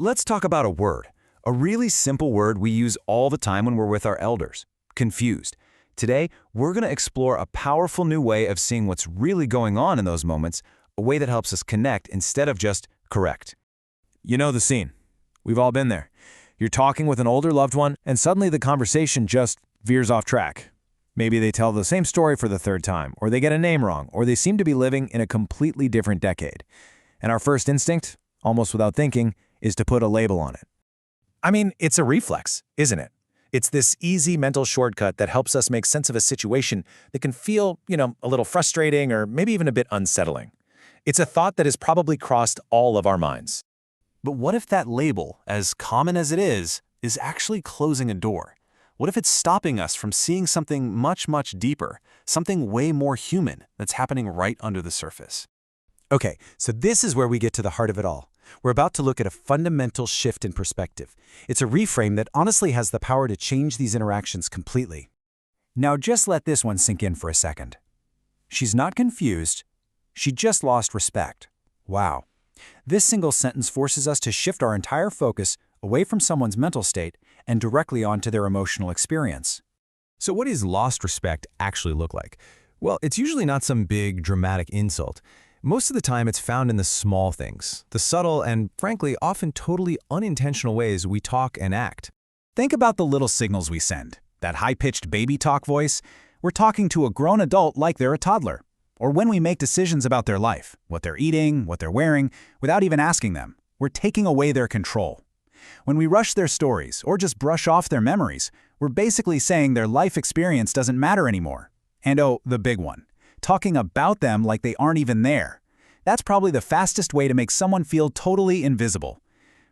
Let's talk about a word. A really simple word we use all the time when we're with our elders. Confused. Today, we're going to explore a powerful new way of seeing what's really going on in those moments, a way that helps us connect instead of just correct. You know the scene. We've all been there. You're talking with an older loved one, and suddenly the conversation just veers off track. Maybe they tell the same story for the third time, or they get a name wrong, or they seem to be living in a completely different decade. And our first instinct, almost without thinking, is to put a label on it. I mean, it's a reflex, isn't it? It's this easy mental shortcut that helps us make sense of a situation that can feel, a little frustrating or maybe even a bit unsettling. It's a thought that has probably crossed all of our minds. But what if that label, as common as it is actually closing a door? What if it's stopping us from seeing something much, much deeper, something way more human that's happening right under the surface? Okay, so this is where we get to the heart of it all. We're about to look at a fundamental shift in perspective. It's a reframe that honestly has the power to change these interactions completely. Now just let this one sink in for a second. She's not confused. She just lost respect. Wow. This single sentence forces us to shift our entire focus away from someone's mental state and directly onto their emotional experience. So what does lost respect actually look like? Well, it's usually not some big, dramatic insult. Most of the time, it's found in the small things, the subtle and, frankly, often totally unintentional ways we talk and act. Think about the little signals we send. That high-pitched baby talk voice. We're talking to a grown adult like they're a toddler. Or when we make decisions about their life, what they're eating, what they're wearing, without even asking them, we're taking away their control. When we rush their stories or just brush off their memories, we're basically saying their life experience doesn't matter anymore. And oh, the big one. Talking about them like they aren't even there. That's probably the fastest way to make someone feel totally invisible.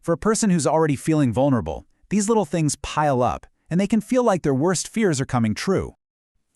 For a person who's already feeling vulnerable, these little things pile up, and they can feel like their worst fears are coming true.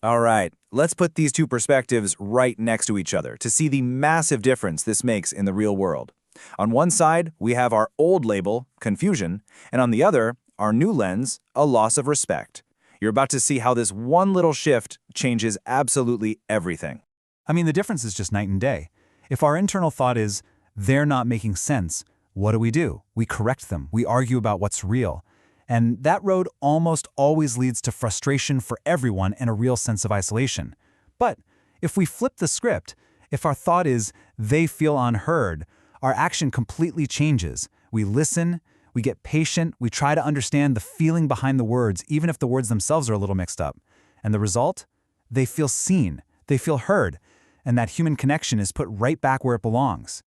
All right, let's put these two perspectives right next to each other to see the massive difference this makes in the real world. On one side, we have our old label, confusion, and on the other, our new lens, a loss of respect. You're about to see how this one little shift changes absolutely everything. I mean, the difference is just night and day. If our internal thought is, they're not making sense, what do? We correct them. We argue about what's real. And that road almost always leads to frustration for everyone and a real sense of isolation. But if we flip the script, if our thought is, they feel unheard, our action completely changes. We listen, we get patient, we try to understand the feeling behind the words, even if the words themselves are a little mixed up. And the result? They feel seen, they feel heard, and that human connection is put right back where it belongs.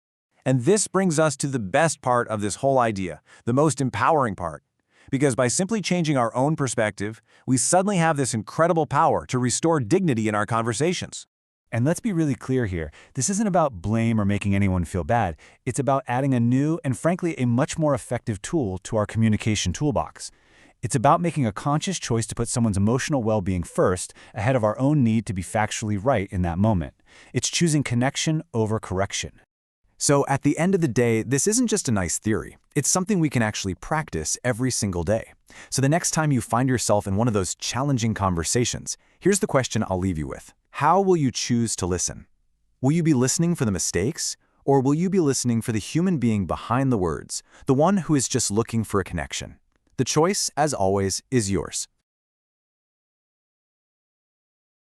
And this brings us to the best part of this whole idea, the most empowering part. Because by simply changing our own perspective, we suddenly have this incredible power to restore dignity in our conversations. And let's be really clear here, this isn't about blame or making anyone feel bad. It's about adding a new and frankly a much more effective tool to our communication toolbox. It's about making a conscious choice to put someone's emotional well-being first, ahead of our own need to be factually right in that moment. It's choosing connection over correction. So at the end of the day, this isn't just a nice theory. It's something we can actually practice every single day. So the next time you find yourself in one of those challenging conversations, here's the question I'll leave you with. How will you choose to listen? Will you be listening for the mistakes? Or will you be listening for the human being behind the words, the one who is just looking for a connection? The choice, as always, is yours.